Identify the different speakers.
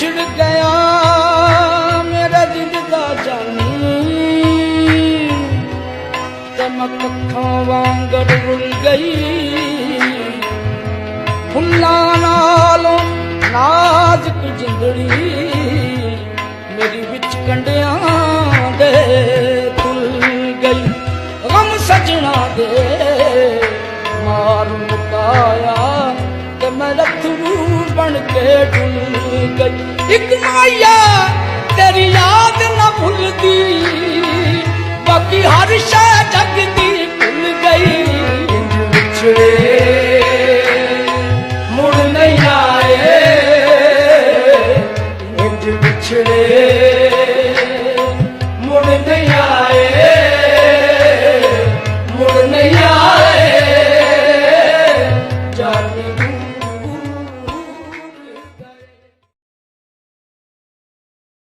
Speaker 1: ਵਿਛੜ ਗਿਆ ਮੇਰਾ ਦਿਲ ਦਾ ਜਾਨੀ ਤੇ ਮੈਂ ਪੱਖਾਂ ਵਾਂਗਰ ਰੁਲ ਗਈ ਫੁੱਲਾਂ ਨਾਲੋਂ ਨਾਜ਼ੁਕ ਜਿੰਦੜੀ ਮੇਰੀ ਵਿੱਚ ਕੰਡਿਆਂ ਦੇ ਤੁਲ ਗਈ ਗਮ ਸਜਣਾ ਦੇ ਮਾਰ ਮੁਕਾਇਆ ਤੇ ਮੈਂ ਰੱਥਰੂ ਬਣ ਕੇ ਡੁੱਲ ਗਈ ਇੱਕ ਮਾਇਆ ਤੇਰੀ ਯਾਦ ਨਾ ਭੁੱਲਦੀ ਬਾਕੀ ਹਰ ਸ਼ੈ ਜਗ ਦੀ ਭੁੱਲ ਗਈ ਇੰਜ ਵਿਛੜੇ